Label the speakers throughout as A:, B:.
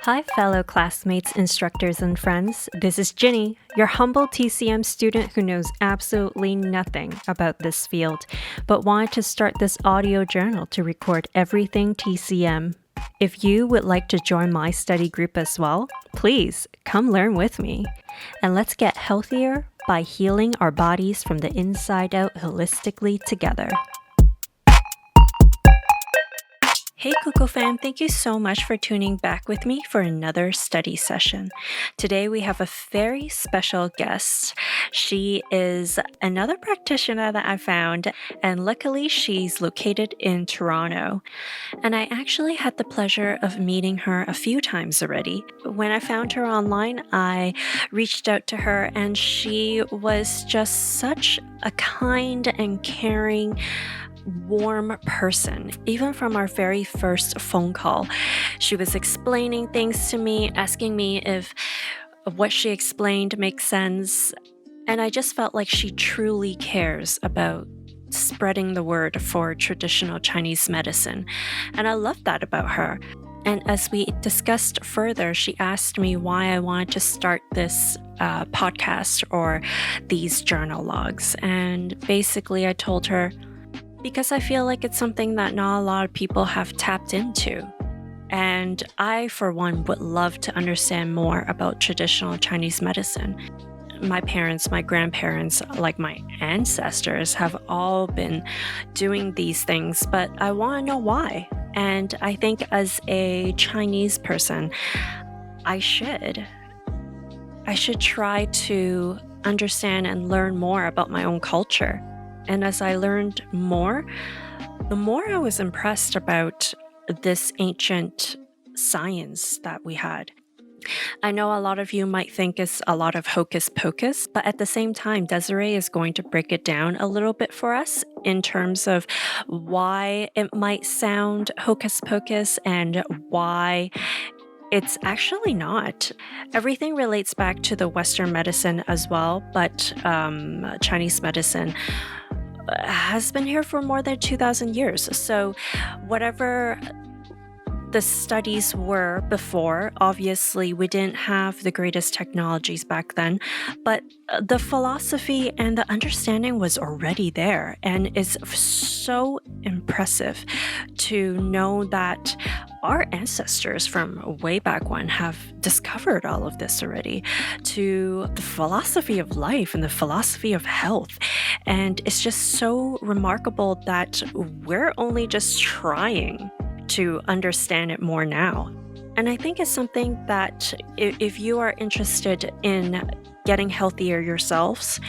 A: Hi, fellow classmates, instructors, and friends. This is Ginny, your humble TCM student who knows absolutely nothing about this field, but wanted to start this audio journal to record everything TCM. If you would like to join my study group as well, please come learn with me. And let's get healthier by healing our bodies from the inside out holistically together. Hey Cuckoo fam, thank you so much for tuning back with me for another study session. Today we have a very special guest. She is another practitioner that I found, and luckily she's located in Toronto. And I actually had the pleasure of meeting her a few times already. When I found her online, I reached out to her, and she was just such a kind and caring, warm person. Even from our very first phone call, she was explaining things to me, asking me if what she explained makes sense. And I just felt like she truly cares about spreading the word for traditional Chinese medicine. And I love that about her. And as we discussed further, she asked me why I wanted to start this podcast or these journal logs. And basically I told her, because I feel like it's something that not a lot of people have tapped into. And I, for one, would love to understand more about traditional Chinese medicine. My parents, my grandparents, like my ancestors have all been doing these things, but I want to know why. And I think as a Chinese person, I should try to understand and learn more about my own culture. And as I learned more, the more I was impressed about this ancient science that we had. I know a lot of you might think it's a lot of hocus pocus, but at the same time, Desiree is going to break it down a little bit for us in terms of why it might sound hocus pocus and why it's actually not. Everything relates back to the Western medicine as well, but Chinese medicine has been here for more than 2,000 years. So whatever the studies were before, obviously we didn't have the greatest technologies back then, but the philosophy and the understanding was already there. And it's so impressive to know that our ancestors from way back when have discovered all of this already, to the philosophy of life and the philosophy of health. And it's just so remarkable that we're only just trying to understand it more now. And I think it's something that if you are interested in getting healthier yourselves,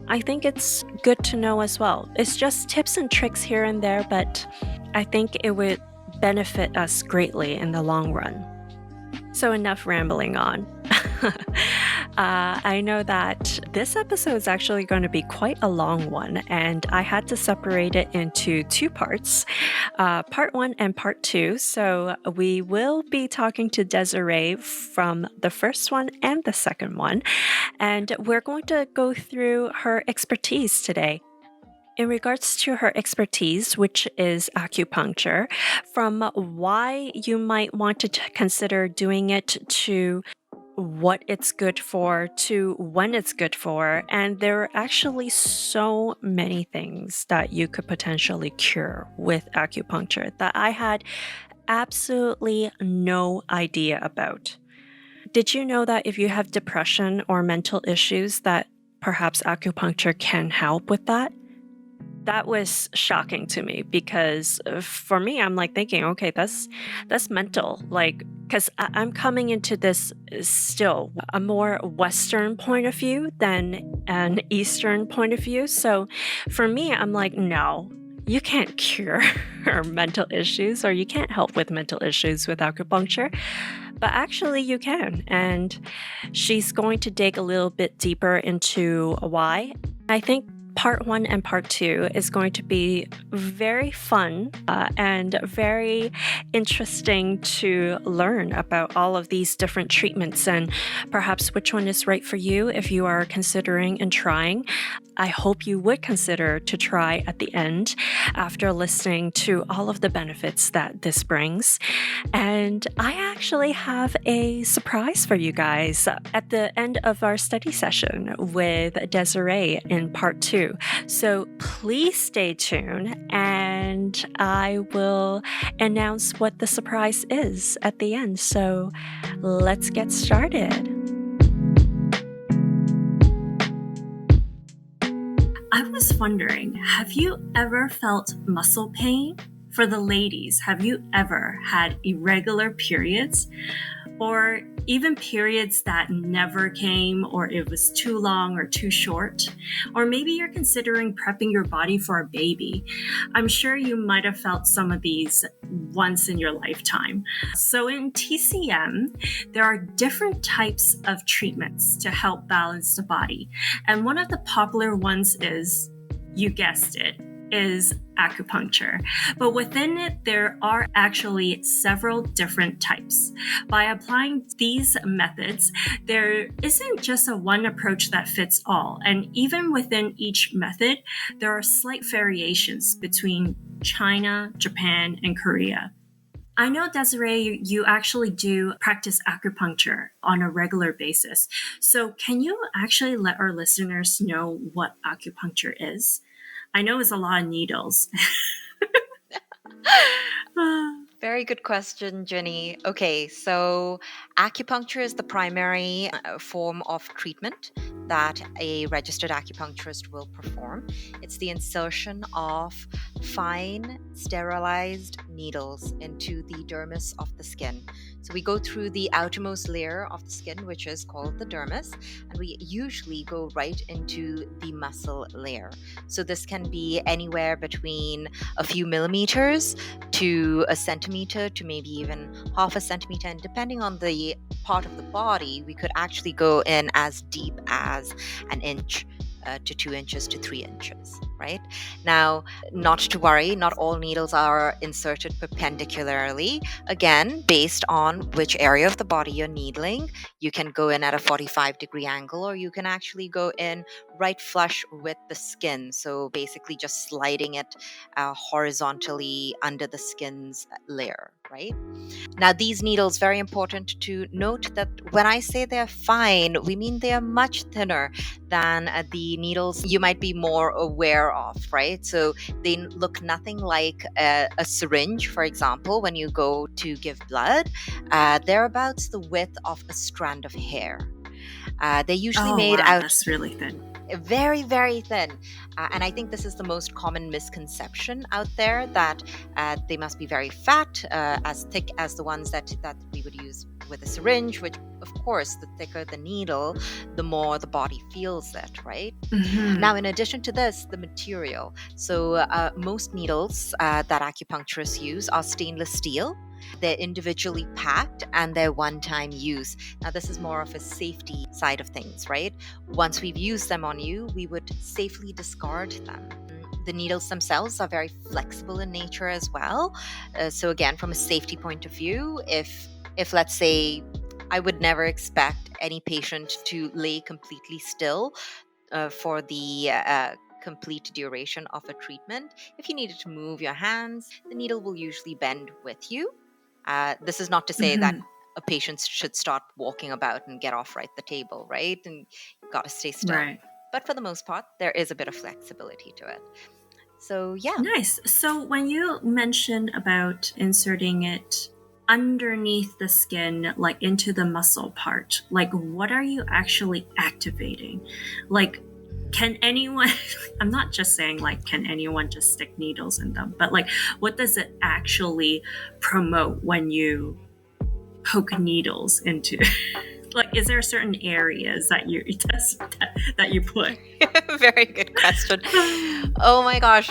A: I think it's good to know as well. It's just tips and tricks here and there, but I think it would benefit us greatly in the long run. So enough rambling on. I know that this episode is actually going to be quite a long one, and I had to separate it into two parts, part 1 and part 2. So we will be talking to Desiree from the first one and the second one, and we're going to go through her expertise today. In regards to her expertise, which is acupuncture, from why you might want to consider doing it to what it's good for to when it's good for. And there are actually so many things that you could potentially cure with acupuncture that I had absolutely no idea about. Did you know that if you have depression or mental issues that perhaps acupuncture can help with that? That was shocking to me because for me, I'm like thinking, okay, that's mental. Like, because I'm coming into this still a more Western point of view than an Eastern point of view. So for me, I'm like, no, you can't cure mental issues or you can't help with mental issues with acupuncture. But actually you can. And she's going to dig a little bit deeper into why. I think part 1 and part 2 is going to be very fun and very interesting to learn about all of these different treatments and perhaps which one is right for you if you are considering and trying. I hope you would consider to try at the end after listening to all of the benefits that this brings. And I actually have a surprise for you guys at the end of our study session with Desiree in part 2. So please stay tuned and I will announce what the surprise is at the end. So let's get started. I was wondering, have you ever felt muscle pain? For the ladies, have you ever had irregular periods? Or even periods that never came, or it was too long or too short? Or maybe you're considering prepping your body for a baby. I'm sure you might have felt some of these once in your lifetime. So in TCM, there are different types of treatments to help balance the body. And one of the popular ones is, you guessed it, is acupuncture. But within it, there are actually several different types. By applying these methods, there isn't just a one approach that fits all. And even within each method, there are slight variations between China, Japan, and Korea. I know, Desiree, you actually do practice acupuncture on a regular basis. So can you actually let our listeners know what acupuncture is? I know it's a lot of needles.
B: Very good question, Jenny. Okay, so acupuncture is the primary form of treatment that a registered acupuncturist will perform. It's the insertion of fine, sterilized needles into the dermis of the skin. So we go through the outermost layer of the skin, which is called the dermis, and we usually go right into the muscle layer. So this can be anywhere between a few millimeters to a centimeter to maybe even half a centimeter, and depending on the part of the body, we could actually go in as deep as an inch to 2 inches to 3 inches, right? Now, not to worry, not all needles are inserted perpendicularly. Again, based on which area of the body you're needling, you can go in at a 45-degree angle, or you can actually go in right flush with the skin. So basically just sliding it horizontally under the skin's layer, right? Now, these needles, very important to note that when I say they're fine, we mean they are much thinner than the needles you might be more aware of, right? So they look nothing like a syringe, for example, when you go to give blood. They're about the width of a strand of hair. They're usually made out.
A: That's really thin.
B: Very, very thin. And I think this is the most common misconception out there, that they must be very fat, as thick as the ones that we would use with a syringe, which, of course, the thicker the needle, the more the body feels it, right?
A: Mm-hmm.
B: Now, in addition to this, the material. So most needles that acupuncturists use are stainless steel. They're individually packed and they're one-time use. Now, this is more of a safety side of things, right? Once we've used them on you, we would safely discard them. The needles themselves are very flexible in nature as well. So again, from a safety point of view, if let's say, I would never expect any patient to lay completely still for the complete duration of a treatment. If you needed to move your hands, the needle will usually bend with you. This is not to say that a patient should start walking about and get off right the table, right? And you've got to stay still.
A: Right.
B: But for the most part, there is a bit of flexibility to it. So yeah.
A: Nice. So when you mentioned about inserting it underneath the skin, like into the muscle part, like what are you actually activating? Like, can anyone, I'm not just saying like, can anyone just stick needles in them, but like, what does it actually promote when you poke needles into? Like, is there certain areas that you put?
B: Very good question. Oh my gosh.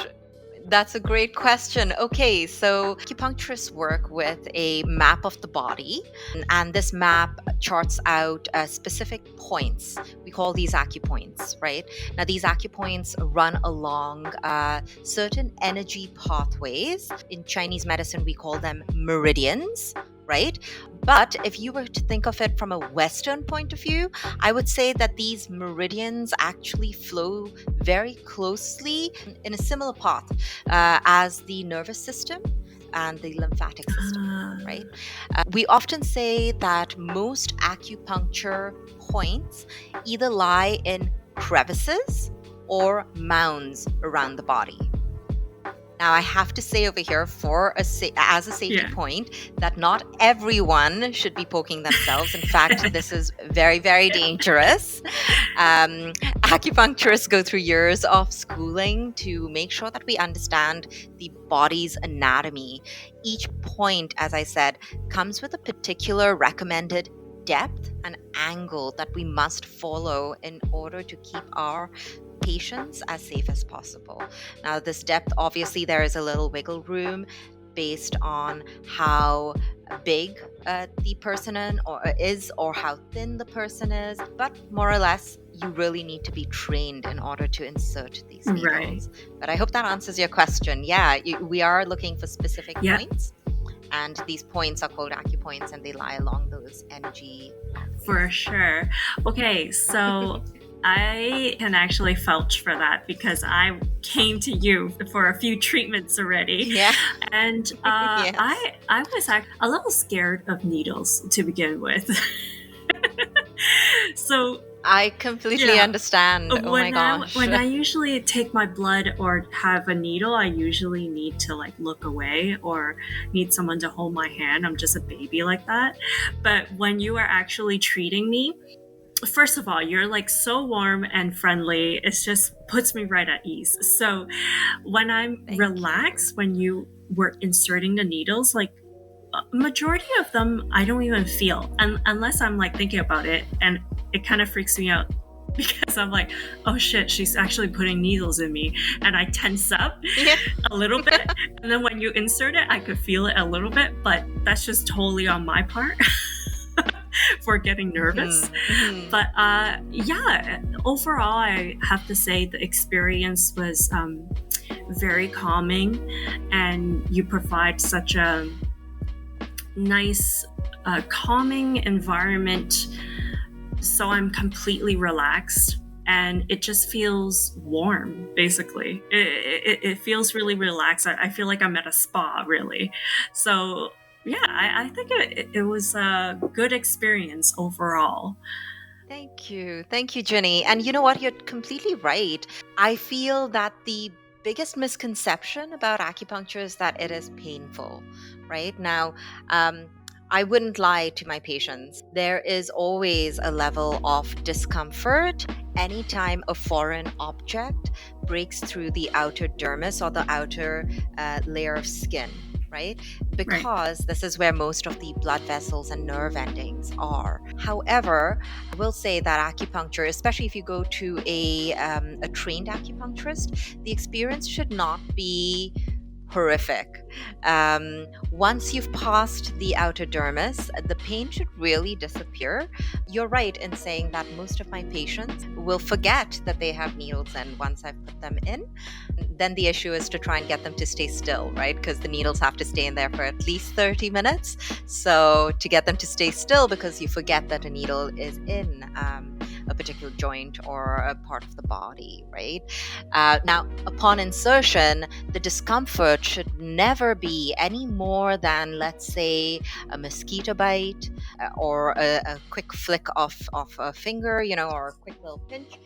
B: That's a great question. Okay, so acupuncturists work with a map of the body, and this map charts out specific points. We call these acupoints, right? Now, these acupoints run along certain energy pathways. In Chinese medicine, we call them meridians, right? But if you were to think of it from a Western point of view, I would say that these meridians actually flow very closely in a similar path as the nervous system and the lymphatic system, right? We often say that most acupuncture points either lie in crevices or mounds around the body. Now, I have to say over here as a safety point that not everyone should be poking themselves. In fact, this is very, very dangerous. Acupuncturists go through years of schooling to make sure that we understand the body's anatomy. Each point, as I said, comes with a particular recommended depth and angle that we must follow in order to keep our patients as safe as possible. Now, this depth, obviously, there is a little wiggle room based on how big the person is or how thin the person is, but more or less, you really need to be trained in order to insert these needles. Right. But I hope that answers your question. Yeah, we are looking for specific points. And these points are called acupoints, and they lie along those energy pathways.
C: For sure. Okay, so I can actually vouch for that because I came to you for a few treatments already.
B: Yeah.
C: And yes. I was a little scared of needles to begin with. So
B: I completely understand. Oh my gosh.
C: When I usually take my blood or have a needle, I usually need to look away or need someone to hold my hand. I'm just a baby like that. But when you are actually treating me, first of all, you're so warm and friendly. It just puts me right at ease. So when I'm relaxed, when you were inserting the needles, majority of them, I don't even feel unless I'm thinking about it, and it kind of freaks me out because I'm like, oh shit, she's actually putting needles in me, and I tense up a little bit. And then when you insert it, I could feel it a little bit, but that's just totally on my part. For getting nervous. Mm-hmm. But overall, I have to say the experience was very calming, and you provide such a nice calming environment, so I'm completely relaxed and it just feels warm. Basically it feels really relaxed. I feel like I'm at a spa, really. So yeah, I think it was a good experience overall.
B: Thank you, Jenny. And you know what, you're completely right. I feel that the biggest misconception about acupuncture is that it is painful. Right now, I wouldn't lie to my patients. There is always a level of discomfort anytime a foreign object breaks through the outer dermis or the outer layer of skin. Right? Because this is where most of the blood vessels and nerve endings are. However, I will say that acupuncture, especially if you go to a trained acupuncturist, the experience should not be horrific. Once you've passed the outer dermis, the pain should really disappear. You're right in saying that most of my patients will forget that they have needles in once I've put them in. Then the issue is to try and get them to stay still, right? Because the needles have to stay in there for at least 30 minutes. So to get them to stay still, because you forget that a needle is in a particular joint or a part of the body, right? Now, upon insertion, the discomfort should never be any more than, let's say, a mosquito bite or a quick flick of a finger, or a quick little pinch.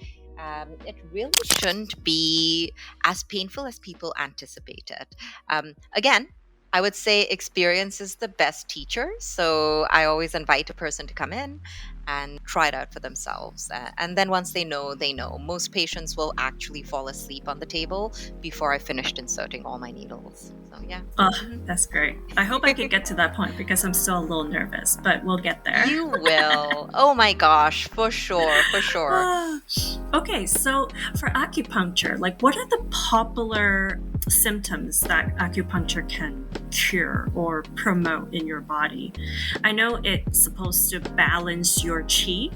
B: It really shouldn't be as painful as people anticipate it. Again, I would say experience is the best teacher. So I always invite a person to come in and try it out for themselves. And then once they know, they know. Most patients will actually fall asleep on the table before I finished inserting all my needles. So yeah.
C: Oh, that's great. I hope I can get to that point because I'm still a little nervous, but we'll get there.
B: You will. Oh my gosh, for sure.
C: Okay, so for acupuncture, what are the popular symptoms that acupuncture can cure or promote in your body. I know it's supposed to balance your chi,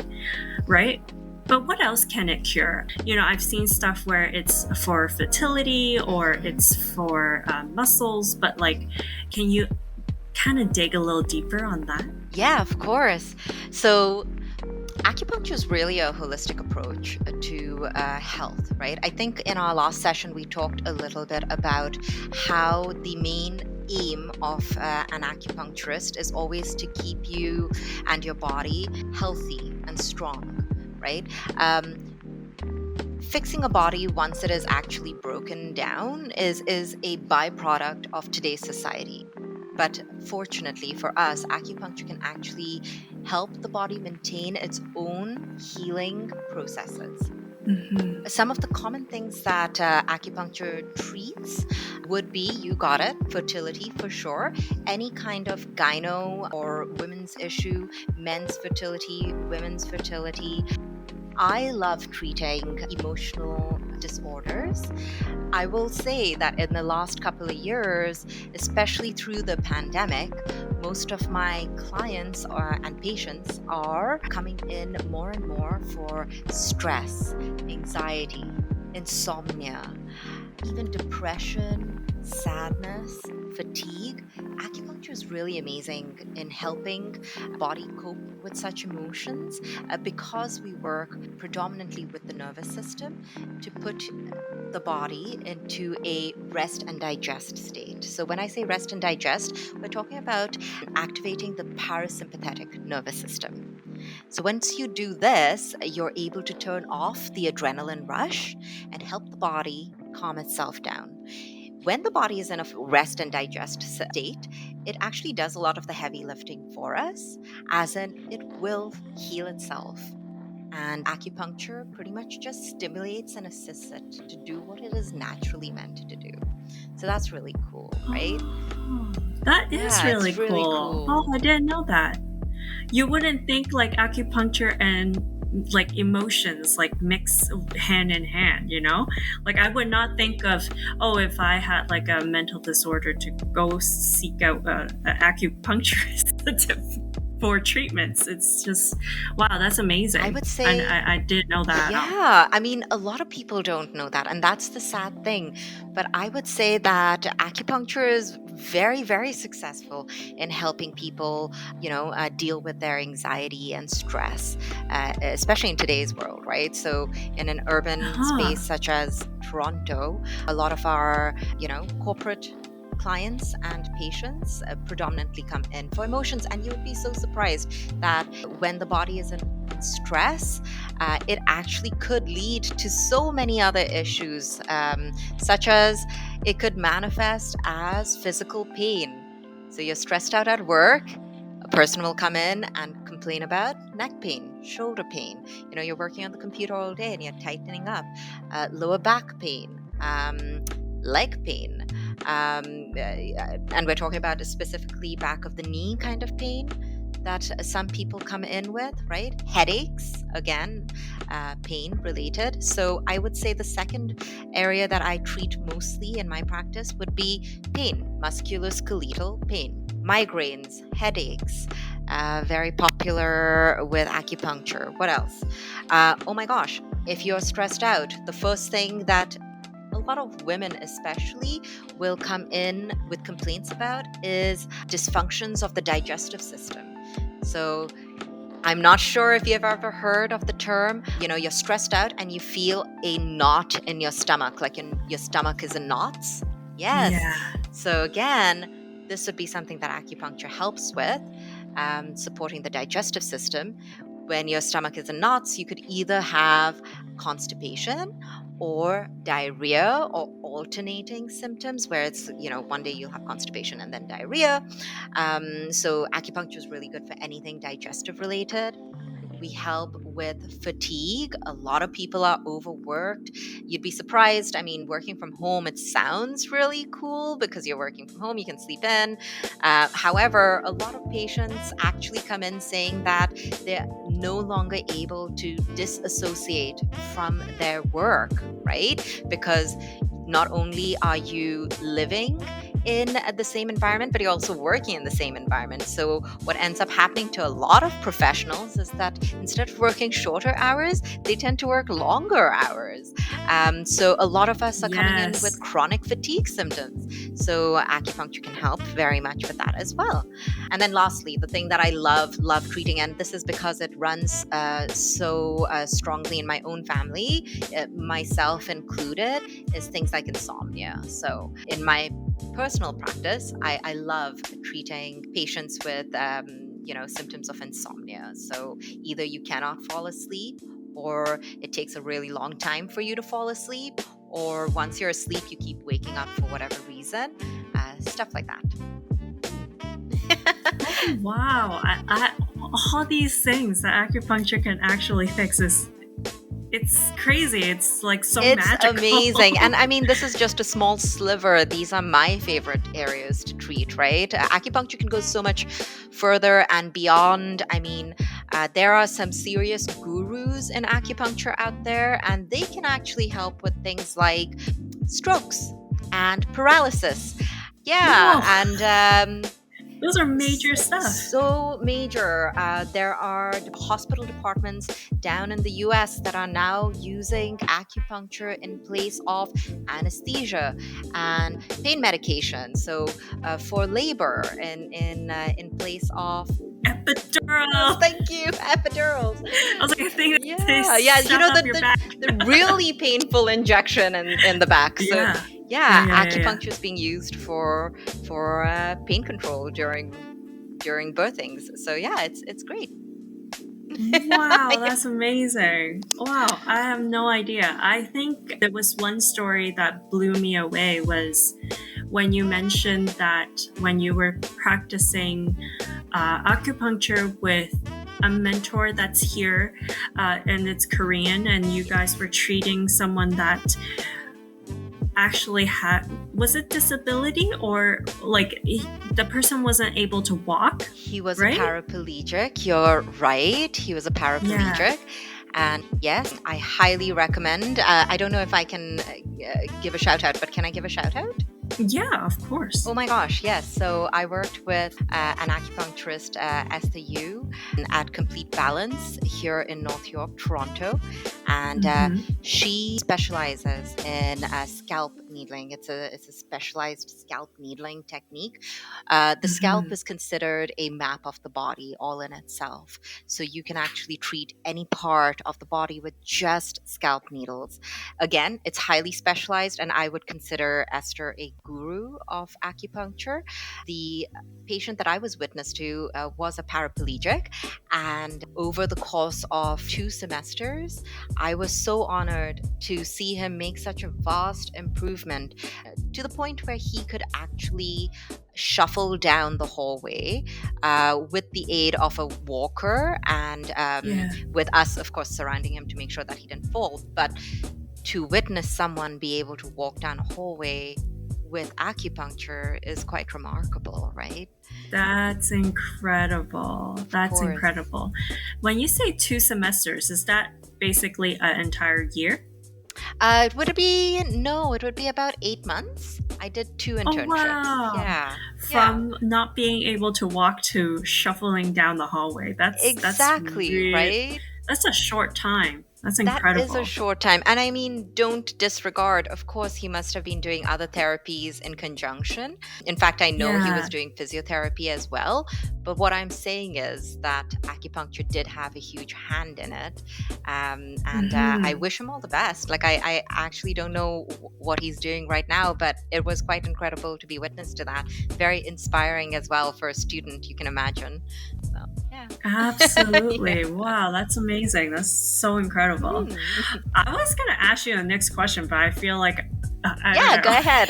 C: right? But what else can it cure? I've seen stuff where it's for fertility or it's for muscles, but can you kind of dig a little deeper on that?
B: Yeah, of course. So acupuncture is really a holistic approach to health, right? I think in our last session, we talked a little bit about how the main aim of an acupuncturist is always to keep you and your body healthy and strong, right? Fixing a body once it is actually broken down is a byproduct of today's society. But fortunately for us, acupuncture can actually help the body maintain its own healing processes.
C: Mm-hmm.
B: Some of the common things that acupuncture treats would be, you got it, fertility for sure, any kind of gyno or women's issue, men's fertility, women's fertility. I love treating emotional disorders. I will say that in the last couple of years, especially through the pandemic, most of my clients and patients are coming in more and more for stress, anxiety, insomnia, even depression, sadness, fatigue. Acupuncture is really amazing in helping body cope with such emotions because we work predominantly with the nervous system to put the body into a rest and digest state. So when I say rest and digest, we're talking about activating the parasympathetic nervous system. So once you do this, you're able to turn off the adrenaline rush and help the body calm itself down. When the body is in a rest and digest state, it actually does a lot of the heavy lifting for us, as in it will heal itself. And acupuncture pretty much just stimulates and assists it to do what it is naturally meant to do. So that's really cool, right?
C: Oh, that is
B: Yeah,
C: really
B: it's really
C: cool.
B: cool.
C: Oh, I didn't know that. You wouldn't think acupuncture and emotions mix hand in hand, I would not think of, if I had a mental disorder, to go seek out an acupuncturist for treatments. It's just, wow, that's amazing.
B: I would say,
C: and I didn't know that.
B: Yeah, I mean, a lot of people don't know that, and that's the sad thing. But I would say that acupuncture is very, very successful in helping people, deal with their anxiety and stress, especially in today's world, right? So in an urban space such as Toronto, a lot of our, corporate clients and patients predominantly come in for emotions, and you'll be so surprised that when the body is in stress, it actually could lead to so many other issues, such as it could manifest as physical pain. So you're stressed out at work, a person will come in and complain about neck pain, shoulder pain. You're working on the computer all day and you're tightening up, lower back pain, leg pain. And we're talking about specifically back of the knee kind of pain that some people come in with, right? Headaches, again, pain related. So I would say the second area that I treat mostly in my practice would be pain, musculoskeletal pain, migraines, headaches, very popular with acupuncture. What else? Oh my gosh, if you're stressed out, the first thing that a lot of women especially will come in with complaints about is dysfunctions of the digestive system. So I'm not sure if you've ever heard of the term, you're stressed out and you feel a knot in your stomach, like your stomach is in knots. Yes.
C: Yeah.
B: So again, this would be something that acupuncture helps with, supporting the digestive system. When your stomach is in knots, you could either have constipation or diarrhea, or alternating symptoms where it's, one day you'll have constipation and then diarrhea. So acupuncture is really good for anything digestive related. We help with fatigue. A lot of people are overworked. You'd be surprised. I mean, working from home, it sounds really cool because you're working from home, you can sleep in. However, a lot of patients actually come in saying that they're no longer able to disassociate from their work, right? Because not only are you living in the same environment, but you're also working in the same environment. So what ends up happening to a lot of professionals is that instead of working shorter hours, they tend to work longer hours. So a lot of us are coming in with
C: Yes.
B: chronic fatigue symptoms. So acupuncture can help very much with that as well. And then lastly, the thing that I love treating, and this is because it runs so strongly in my own family, myself included, is things like insomnia. So in my personal practice, I love treating patients with symptoms of insomnia. So either you cannot fall asleep, or it takes a really long time for you to fall asleep, or once you're asleep you keep waking up for whatever reason, stuff like that.
C: Oh, wow. All these things that acupuncture can actually fix it's crazy. It's like so
B: It's
C: magical.
B: amazing. And I mean, this is just a small sliver. These are my favorite areas to treat, right? Acupuncture can go so much further and beyond. I mean, there are some serious gurus in acupuncture out there, and they can actually help with things like strokes and paralysis. Yeah.
C: Whoa.
B: And
C: Those are major stuff.
B: so major. There are hospital departments down in the US that are now using acupuncture in place of anesthesia and pain medication. So for labor, in place of
C: Epidural.
B: thank you, epidurals.
C: I was like, I think
B: Yeah,
C: they
B: you
C: shove
B: know
C: up your back.
B: the really painful injection in the back. So
C: Yeah.
B: yeah,
C: Yeah.
B: acupuncture is being used for pain control during birthings. So yeah, it's great.
C: Wow, that's amazing. Wow, I have no idea. I think there was one story that blew me away was when you mentioned that when you were practicing acupuncture with a mentor that's here and it's Korean, and you guys were treating someone that actually was it disability, or like the person wasn't able to walk?
B: He was
C: right?
B: a paraplegic. You're right. He was a paraplegic.
C: Yeah.
B: And yes, I highly recommend. I don't know if I can give a shout out, but can I give a shout out?
C: Yeah, of course.
B: Oh my gosh, yes. So I worked with an acupuncturist, Esther Yu, at Complete Balance here in North York, Toronto. And she specializes in scalp needling. It's a specialized scalp needling technique. The scalp is considered a map of the body all in itself. So you can actually treat any part of the body with just scalp needles. Again, it's highly specialized, and I would consider Esther a guru of acupuncture. The patient that I was witness to was a paraplegic, and over the course of 2 semesters, I was so honored to see him make such a vast improvement to the point where he could actually shuffle down the hallway with the aid of a walker, and with us, of course, surrounding him to make sure that he didn't fall. But to witness someone be able to walk down a hallway with acupuncture is quite remarkable, right?
C: That's incredible. That's incredible. When you say 2 semesters, is that basically an entire year?
B: It would be about 8 months. I did 2 internships.
C: Oh, wow.
B: Yeah.
C: From not being able to walk to shuffling down the hallway. That's
B: exactly right.
C: That's a short time. That's incredible.
B: That is a short time. And I mean, don't disregard, of course, he must have been doing other therapies in conjunction. In fact, I know he was doing physiotherapy as well. But what I'm saying is that acupuncture did have a huge hand in it. I wish him all the best. Like, I actually don't know what he's doing right now, but it was quite incredible to be witness to that. Very inspiring as well for a student, you can imagine. So, yeah.
C: Absolutely. Yeah. Wow, that's amazing. That's so incredible. I was going to ask you the next question, but I feel like
B: go ahead.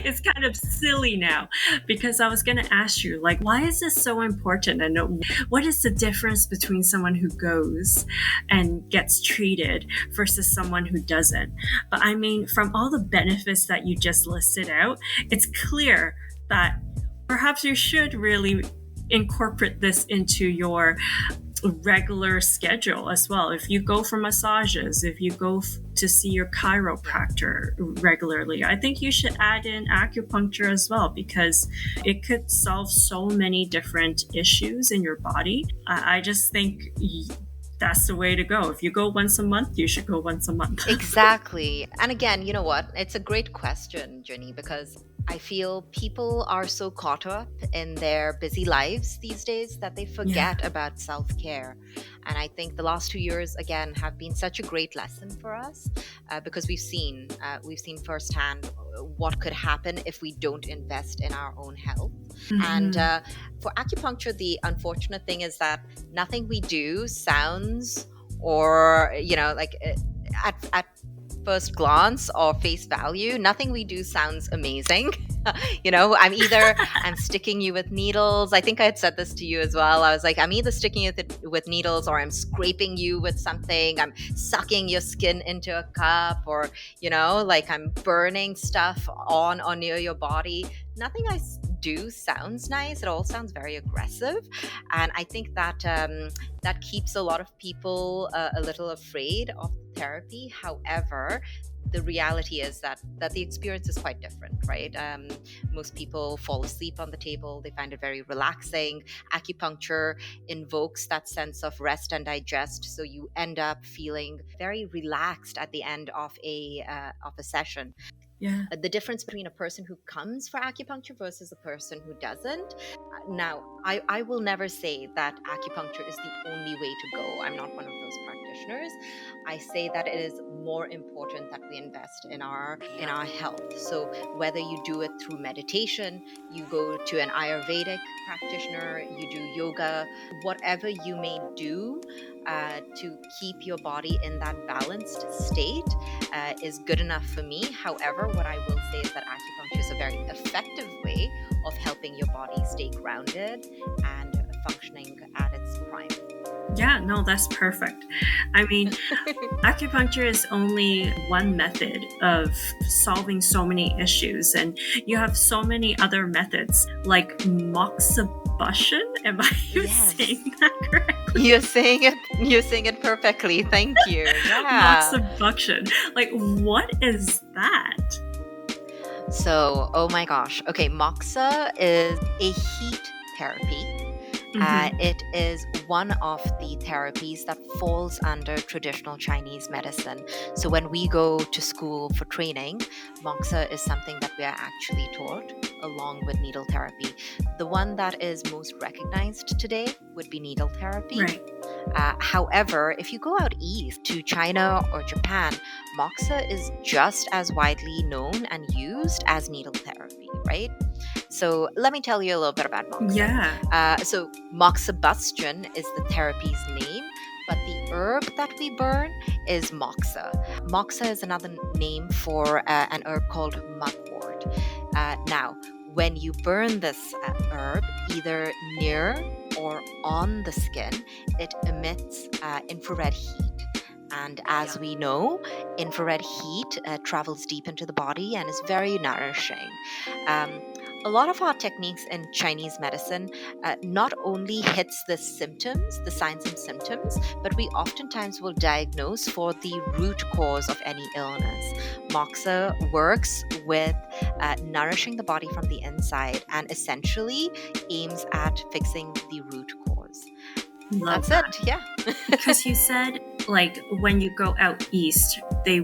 C: It's kind of silly now, because I was going to ask you, like, why is this so important? And what is the difference between someone who goes and gets treated versus someone who doesn't? But I mean, from all the benefits that you just listed out, it's clear that perhaps you should really incorporate this into your regular schedule as well. If you go for massages, if you go to see your chiropractor regularly, I think you should add in acupuncture as well, because it could solve so many different issues in your body. I just think that's the way to go. If you go once a month, you should go once a month.
B: Exactly. And again, you know what? It's a great question, Jenny, because I feel people are so caught up in their busy lives these days that they forget about self-care. And I think the last 2 years, again, have been such a great lesson for us, because we've seen firsthand what could happen if we don't invest in our own health. And for acupuncture, the unfortunate thing is that nothing we do sounds, or like at first glance or face value, nothing we do sounds amazing. I'm sticking you with needles. I think I had said this to you as well. I was like, I'm either sticking you with needles, or I'm scraping you with something. I'm sucking your skin into a cup, or like I'm burning stuff on or near your body. Nothing I do sounds nice. It all sounds very aggressive, and I think that that keeps a lot of people a little afraid of therapy. However, the reality is that the experience is quite different, right? Most people fall asleep on the table. They find it very relaxing. Acupuncture invokes that sense of rest and digest, so you end up feeling very relaxed at the end of a session.
C: Yeah.
B: The difference between a person who comes for acupuncture versus a person who doesn't. Now, I will never say that acupuncture is the only way to go. I'm not one of those practitioners. I say that it is more important that we invest in our health. So whether you do it through meditation, you go to an Ayurvedic practitioner, you do yoga, whatever you may do to keep your body in that balanced state is good enough for me. However, what I will say is that acupuncture is a very effective way of helping your body stay grounded and functioning at its prime.
C: Yeah, no, that's perfect. I mean, acupuncture is only one method of solving so many issues, and you have so many other methods like moxibustion. Am I saying that correctly?
B: You're saying it perfectly. Thank you. Yeah.
C: Moxibustion. Like, what is that?
B: So, oh my gosh. Okay, moxa is a heat therapy. It is one of the therapies that falls under traditional Chinese medicine. So when we go to school for training, moxa is something that we are actually taught along with needle therapy. The one that is most recognized today would be needle therapy.
C: Right.
B: However, if you go out east to China or Japan, moxa is just as widely known and used as needle therapy, right? So let me tell you a little bit about moxa.
C: Yeah.
B: So moxibustion is the therapy's name, but the herb that we burn is moxa. Moxa is another name for an herb called mugwort. Now, when you burn this herb, either near or on the skin, it emits infrared heat. And as we know, infrared heat travels deep into the body and is very nourishing. A lot of our techniques in Chinese medicine not only hits the symptoms, the signs and symptoms, but we oftentimes will diagnose for the root cause of any illness. Moxa works with nourishing the body from the inside and essentially aims at fixing the root cause.
C: Love
B: That's it, yeah.
C: Because you said, like, when you go out east, they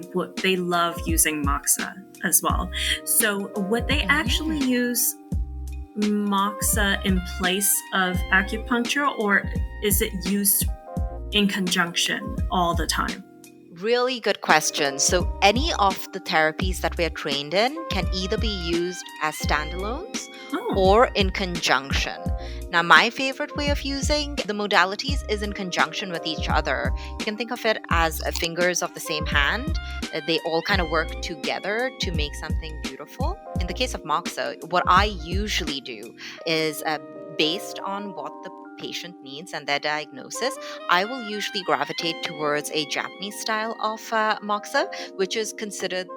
C: love using moxa as well. So would they actually use moxa in place of acupuncture, or is it used in conjunction all the time?
B: Really good question. So any of the therapies that we are trained in can either be used as standalones or in conjunction. Now, my favorite way of using the modalities is in conjunction with each other. You can think of it as fingers of the same hand. They all kind of work together to make something beautiful. In the case of moxa, what I usually do is based on what the patient needs and their diagnosis, I will usually gravitate towards a Japanese style of moxa, which is considered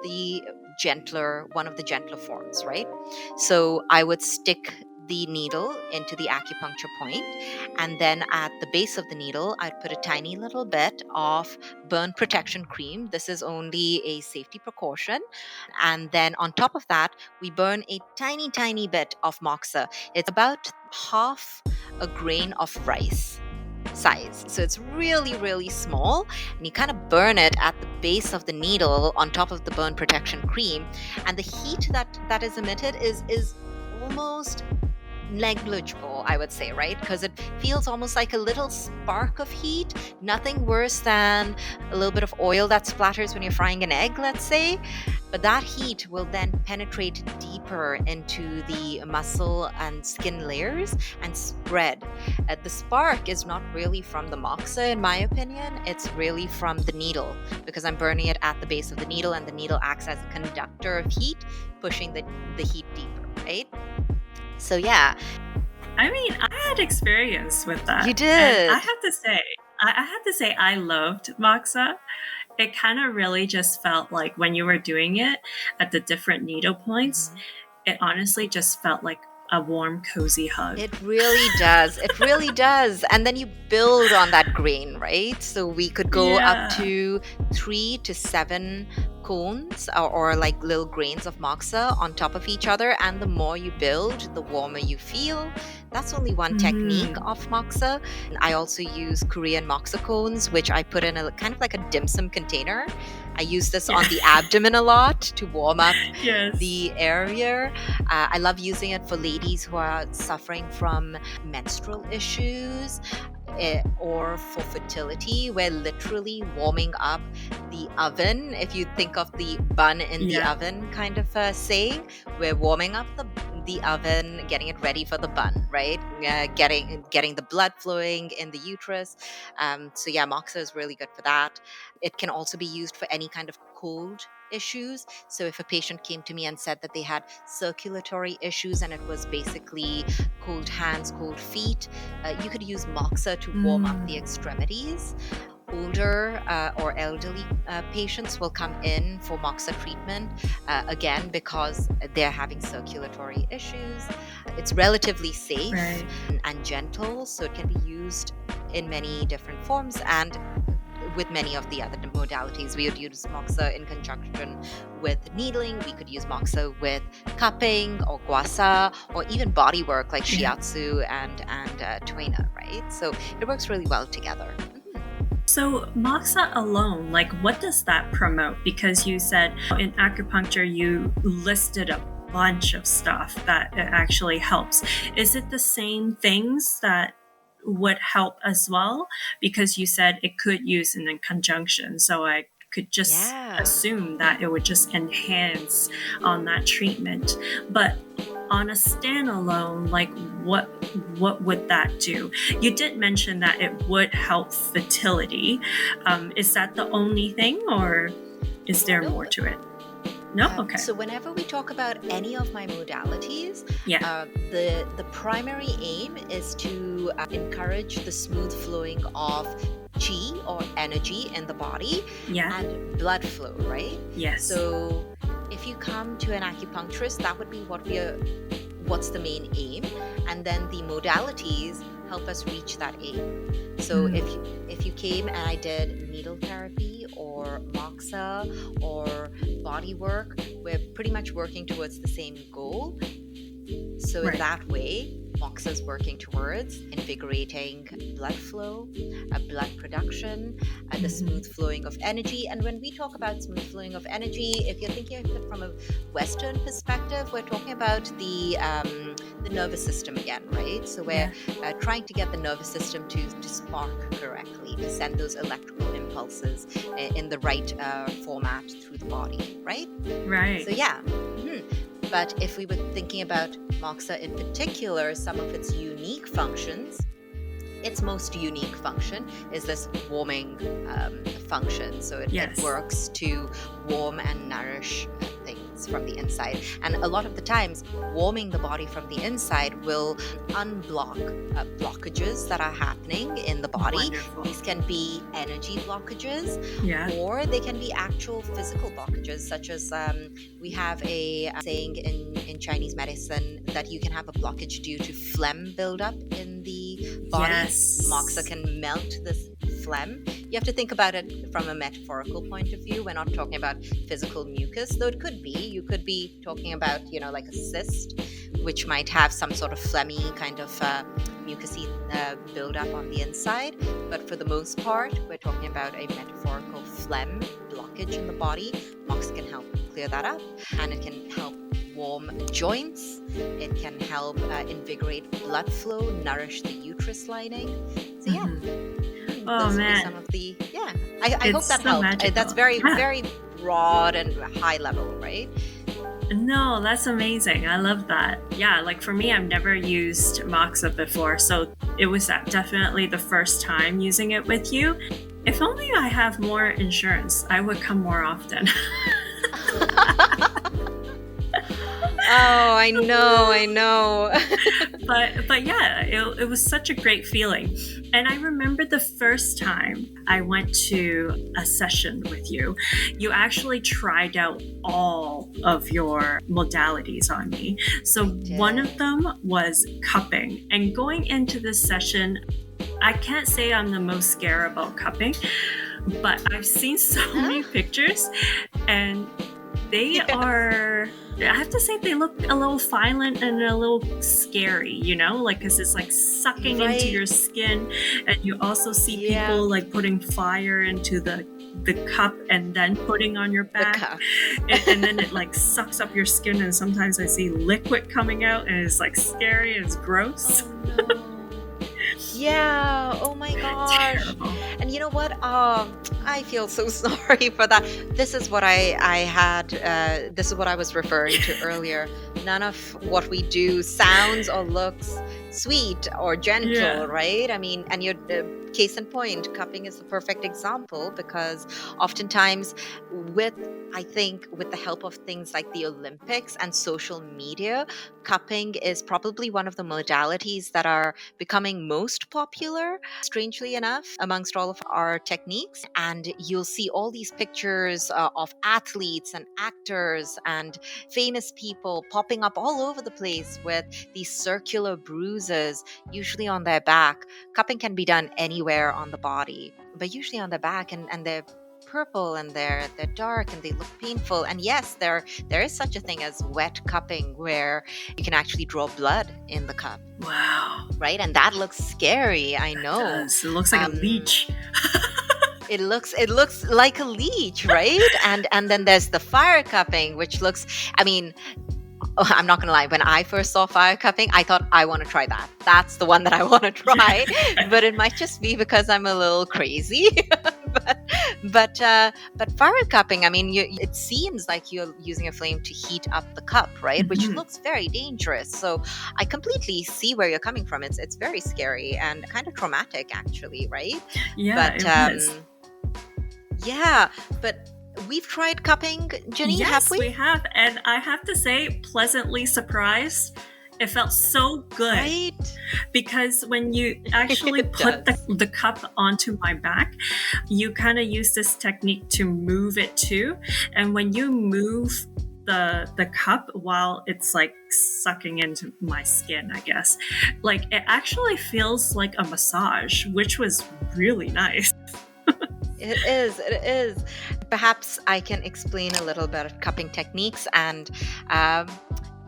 B: one of the gentler forms, right? So I would stick the needle into the acupuncture point, and then at the base of the needle, I'd put a tiny little bit of burn protection cream. This is only a safety precaution. And then on top of that, we burn a tiny, tiny bit of moxa. It's about half a grain of rice size. So it's really, really small. And you kind of burn it at the base of the needle on top of the burn protection cream. And the heat that is emitted is almost negligible, I would say, right? Because it feels almost like a little spark of heat, nothing worse than a little bit of oil that splatters when you're frying an egg, let's say. But that heat will then penetrate deeper into the muscle and skin layers and spread. The spark is not really from the moxa, in my opinion. It's really from the needle, because I'm burning it at the base of the needle, and the needle acts as a conductor of heat, pushing the heat deeper, right? So yeah.
C: I mean, I had experience with that.
B: You did.
C: And I have to say, I loved moxa. It kind of really just felt like when you were doing it at the different needle points, it honestly just felt like a warm, cozy hug.
B: It really does. It really does. And then you build on that grain, right? So we could go up to 3 to 7 cones or like little grains of moxa on top of each other. And the more you build, the warmer you feel. That's only one technique of moxa. I also use Korean moxa cones, which I put in a kind of like a dim sum container. I use this on the abdomen a lot to warm up the area. I love using it for ladies who are suffering from menstrual issues or for fertility. We're literally warming up the oven. If you think of the bun in the oven kind of saying, we're warming up the oven, getting it ready for the bun, right? Getting the blood flowing in the uterus. So yeah, moxa is really good for that. It can also be used for any kind of cold issues. So if a patient came to me and said that they had circulatory issues and it was basically cold hands, cold feet, you could use moxa to warm up the extremities. Older or elderly patients will come in for moxa treatment again because they're having circulatory issues. It's relatively safe and gentle, so it can be used in many different forms and with many of the other modalities. We would use moxa in conjunction with needling. We could use moxa with cupping or guasa or even body work like shiatsu and tuena, right? So it works really well together.
C: So moxa alone, like what does that promote? Because you said in acupuncture, you listed a bunch of stuff that it actually helps. Is it the same things that would help as well? Because you said it could use in conjunction. So I could just assume that it would just enhance on that treatment. But on a standalone, like what would that do? You did mention that it would help fertility. Is that the only thing, or is there more to it? No? Okay.
B: So whenever we talk about any of my modalities, the primary aim is to encourage the smooth flowing of chi or energy in the body and blood flow, right?
C: Yes.
B: So if you come to an acupuncturist, that would be what's the main aim, and then the modalities help us reach that aim. So if you came and I did needle therapy or moxa or body work, we're pretty much working towards the same goal. So in that way, moxa is working towards invigorating blood flow, blood production, the smooth flowing of energy. And when we talk about smooth flowing of energy, if you're thinking of it from a Western perspective, we're talking about the nervous system again, right? So we're trying to get the nervous system to spark correctly, to send those electrical impulses in the right format through the body, right?
C: Right.
B: So yeah. But if we were thinking about moxa in particular, some of its unique functions, its most unique function is this warming function. So it works to warm and nourish things from the inside. And a lot of the times, warming the body from the inside will unblock blockages that are happening in the body.
C: Wonderful.
B: These can be energy blockages,
C: Yeah.
B: or they can be actual physical blockages, such as we have a saying in Chinese medicine that you can have a blockage due to phlegm buildup in the body.
C: Yes.
B: Moxa can melt this phlegm. You have to think about it from a metaphorical point of view. We're not talking about physical mucus, though it could be. You could be talking about, like a cyst, which might have some sort of phlegmy kind of mucusy buildup on the inside. But for the most part, we're talking about a metaphorical phlegm blockage in the body. Moxa can help clear that up, and it can help warm joints. It can help invigorate blood flow, nourish the uterus lining. So yeah.
C: Oh
B: those
C: man,
B: would be some of the I hope
C: it's
B: that
C: so
B: helped.
C: magical.
B: That's very
C: Yeah.
B: very broad and high level, right?
C: No, that's amazing. I love that. Yeah, like for me, I've never used Moxa before, so it was definitely the first time using it with you. If only I have more insurance, I would come more often.
B: Oh, I know.
C: But yeah, it was such a great feeling. And I remember the first time I went to a session with you, you actually tried out all of your modalities on me. So one of them was cupping. And going into this session, I can't say I'm the most scared about cupping, but I've seen so many pictures, and they are, I have to say, they look a little violent and a little scary, like, because it's like sucking into your skin. And you also see people like putting fire into the cup and then putting on your back. And then it like sucks up your skin. And sometimes I see liquid coming out, and it's like scary and it's gross.
B: Oh, no. Yeah. Oh my gosh.
C: Terrible.
B: And you know what? I feel so sorry for that. This is what I had. This is what I was referring to earlier. None of what we do sounds or looks sweet or gentle, right? I mean, and your case in point, cupping is the perfect example, because oftentimes I think with the help of things like the Olympics and social media, cupping is probably one of the modalities that are becoming most popular, strangely enough, amongst all of our techniques. And you'll see all these pictures of athletes and actors and famous people popping up all over the place with these circular bruises, usually on their back. Cupping can be done anywhere on the body, but usually on the back, and they're purple and they're dark and they look painful. And yes, there is such a thing as wet cupping, where you can actually draw blood in the cup.
C: Wow.
B: Right? And that looks scary. I know.
C: It does. It looks like a leech.
B: It looks like a leech, right? And then there's the fire cupping, which looks, I mean, I'm not going to lie. When I first saw fire cupping, I thought, I want to try that. That's the one that I want to try. But it might just be because I'm a little crazy. But fire cupping, I mean, it seems like you're using a flame to heat up the cup, right? Mm-hmm. Which looks very dangerous. So I completely see where you're coming from. It's very scary and kind of traumatic, actually, right?
C: Yeah, it is.
B: Yeah, but we've tried cupping, Jenny, have we?
C: Yes, we have. And I have to say, pleasantly surprised. It felt so good.
B: Right?
C: Because when you actually put the cup onto my back, you kind of use this technique to move it too. And when you move the cup while it's like sucking into my skin, I guess, like it actually feels like a massage, which was really nice.
B: It is. Perhaps I can explain a little bit of cupping techniques and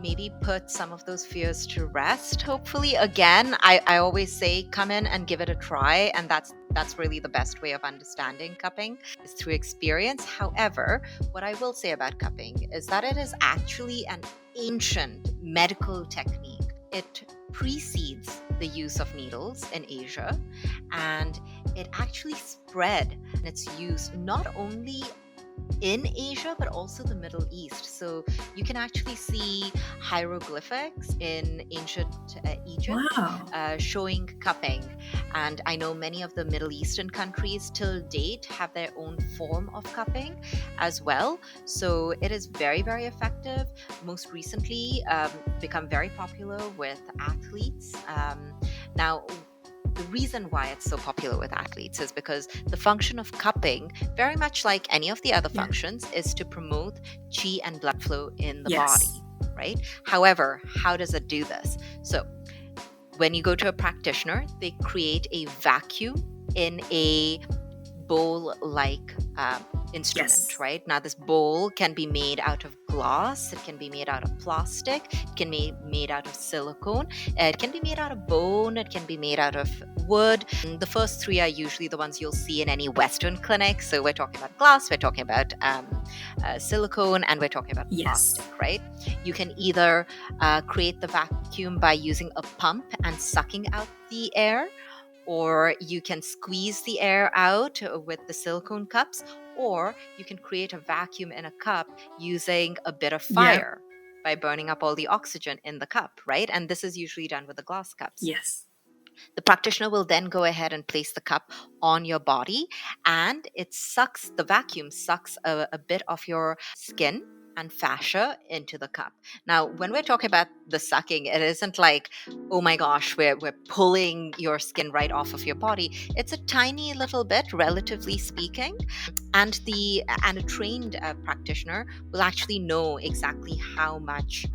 B: maybe put some of those fears to rest, hopefully. Again, I always say, come in and give it a try. And that's really the best way of understanding cupping, is through experience. However, what I will say about cupping is that it is actually an ancient medical technique. It precedes the use of needles in Asia, and it actually spread in its use not only in Asia, but also the Middle East. So you can actually see hieroglyphics in ancient Egypt
C: Wow.
B: showing cupping. And I know many of the Middle Eastern countries till date have their own form of cupping as well. So it is very, very effective. Most recently, become very popular with athletes. Now, the reason why it's so popular with athletes is because the function of cupping, very much like any of the other
C: Yeah.
B: functions, is to promote qi and blood flow in the
C: Yes.
B: body, right? However, how does it do this? So, when you go to a practitioner, they create a vacuum in a bowl-like instrument,
C: Yes.
B: right? Now, this bowl can be made out of glass, it can be made out of plastic, it can be made out of silicone, it can be made out of bone, it can be made out of wood. And the first three are usually the ones you'll see in any Western clinic. So we're talking about glass, we're talking about silicone, and we're talking about
C: Yes.
B: plastic, right? You can either create the vacuum by using a pump and sucking out the air, or you can squeeze the air out with the silicone cups, or you can create a vacuum in a cup using a bit of
C: Yep.
B: fire by burning up all the oxygen in the cup, right? And this is usually done with the glass cups.
C: Yes.
B: The practitioner will then go ahead and place the cup on your body, and the vacuum sucks a bit of your skin and fascia into the cup. Now, when we're talking about the sucking, it isn't like, oh my gosh, we're pulling your skin right off of your body. It's a tiny little bit, relatively speaking. And a trained practitioner will actually know exactly how much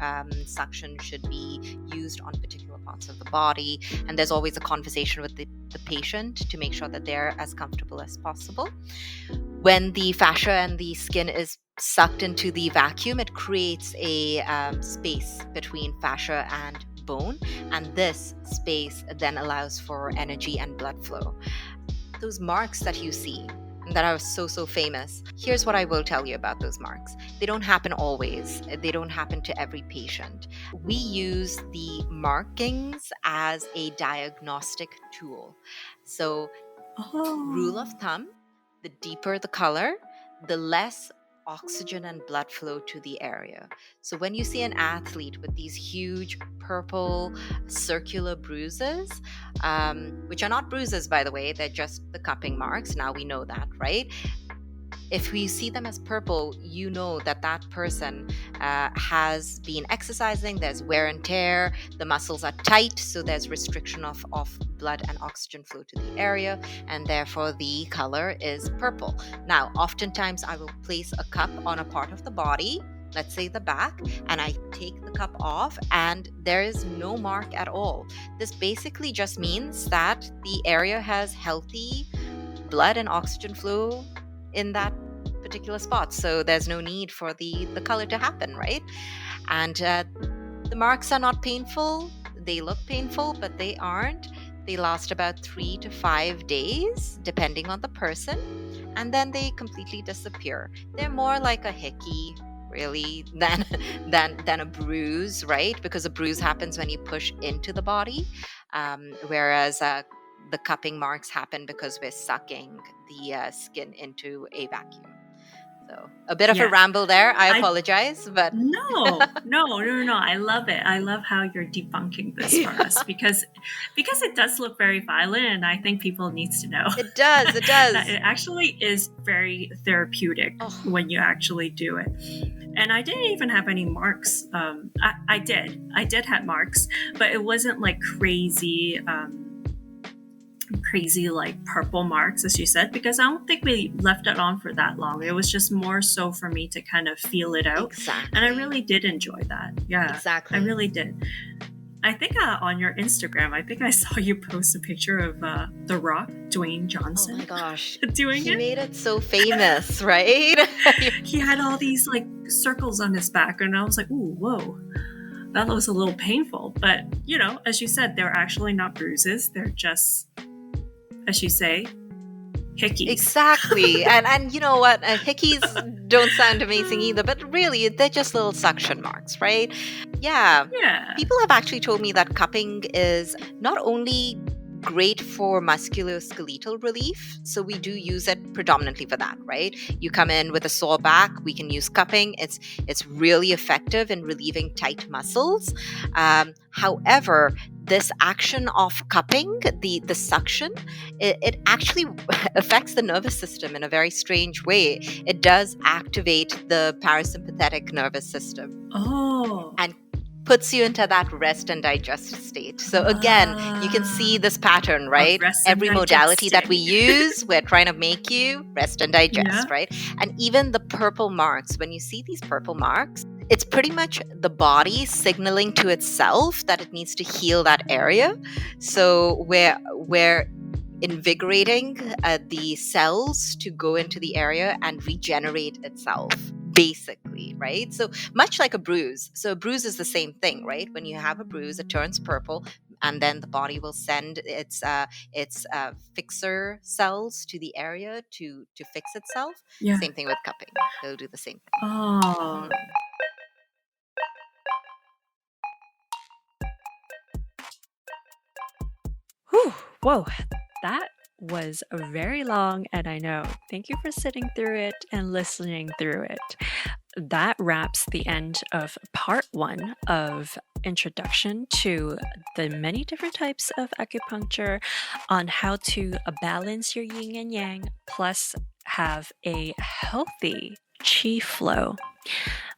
B: suction should be used on particular parts of the body. And there's always a conversation with the patient to make sure that they're as comfortable as possible. When the fascia and the skin is sucked into the vacuum, it creates a space between fascia and bone, and this space then allows for energy and blood flow. Those marks that you see that are so famous, here's what I will tell you about those marks. They don't happen always. They don't happen to every patient. We use the markings as a diagnostic tool. So, rule of thumb, the deeper the color, the less oxygen and blood flow to the area. So when you see an athlete with these huge purple circular bruises, which are not bruises, by the way, they're just the cupping marks. Now we know that, right? If we see them as purple, you know that that person has been exercising, there's wear and tear, the muscles are tight, so there's restriction of blood and oxygen flow to the area, and therefore the color is purple. Now, oftentimes I will place a cup on a part of the body, let's say the back, and I take the cup off and there is no mark at all. This basically just means that the area has healthy blood and oxygen flow in that particular spot, so there's no need for the color to happen, right? And the marks are not painful. They look painful, but they aren't. They last about 3 to 5 days depending on the person, and then they completely disappear. They're more like a hickey really than a bruise, right? Because a bruise happens when you push into the body, whereas the cupping marks happen because we're sucking the skin into a vacuum. So a bit of a ramble there. I apologize, but
C: no. I love it. I love how you're debunking this for us because it does look very violent, and I think people needs to know.
B: It does.
C: That it actually is very therapeutic when you actually do it. And I didn't even have any marks. I did have marks, but it wasn't like crazy like purple marks, as you said, because I don't think we left it on for that long. It was just more so for me to kind of feel it out.
B: Exactly.
C: And I really did enjoy that. Yeah,
B: exactly.
C: I really did. I think on your Instagram, I think I saw you post a picture of The Rock, Dwayne Johnson.
B: Oh my gosh.
C: Doing
B: He made it so famous, right?
C: He had all these like circles on his back, and I was like, ooh, whoa. That was a little painful. But, you know, as you said, they're actually not bruises. They're just, as you say, hickeys.
B: Exactly. and you know what? Hickeys don't sound amazing either, but really, they're just little suction marks, right? Yeah. People have actually told me that cupping is not only great for musculoskeletal relief. So we do use it predominantly for that, right? You come in with a sore back, we can use cupping. It's really effective in relieving tight muscles. However, this action of cupping, the suction, it actually affects the nervous system in a very strange way. It does activate the parasympathetic nervous system.
C: Oh.
B: And puts you into that rest and digest state. So again, you can see this pattern, right? Every modality that we use, we're trying to make you rest and digest, right? And even the purple marks, when you see these purple marks, it's pretty much the body signaling to itself that it needs to heal that area. So we're invigorating the cells to go into the area and regenerate itself, basically, right? So much like a bruise. So a bruise is the same thing, right? When you have a bruise, it turns purple, and then the body will send its fixer cells to the area to fix itself. Same thing with cupping. It'll do the same thing.
C: Oh.
A: Whew, whoa, that was very long, and I know. Thank you for sitting through it and listening through it. That wraps the end of part 1 of introduction to the many different types of acupuncture on how to balance your yin and yang, plus have a healthy chi flow.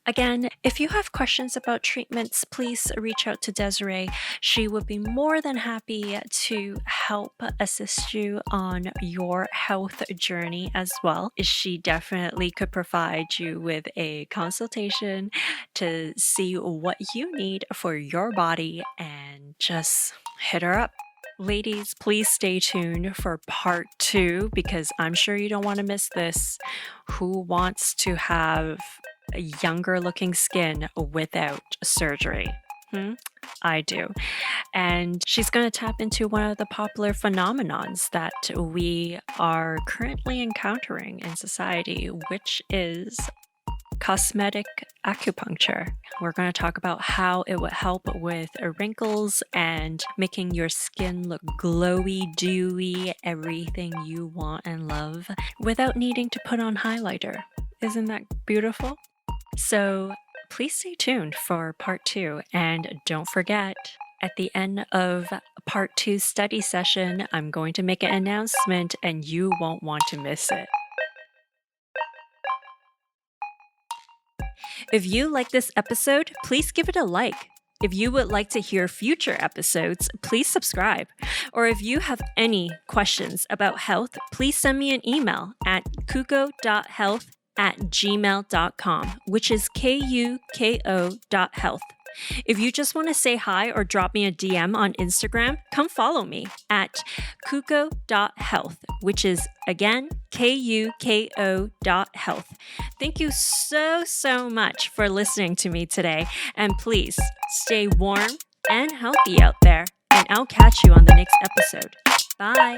A: Again, if you have questions about treatments, please reach out to Desiree. She would be more than happy to help assist you on your health journey as well. She definitely could provide you with a consultation to see what you need for your body, and just hit her up. Ladies, please stay tuned for part 2, because I'm sure you don't want to miss this. Who wants to have a younger looking skin without surgery? I do. And she's going to tap into one of the popular phenomenons that we are currently encountering in society, which is cosmetic acupuncture. We're going to talk about how it would help with wrinkles and making your skin look glowy, dewy, everything you want and love without needing to put on highlighter. Isn't that beautiful? So please stay tuned for part 2, and don't forget, at the end of part 2 study session, I'm going to make an announcement and you won't want to miss it. If you like this episode, please give it a like. If you would like to hear future episodes, please subscribe. Or if you have any questions about health, please send me an email at kuko.health@gmail.com, which is kuko.health. If you just want to say hi or drop me a DM on Instagram, come follow me at kuko.health, which is, again, kuko.health. Thank you so much for listening to me today, and please stay warm and healthy out there, and I'll catch you on the next episode. Bye!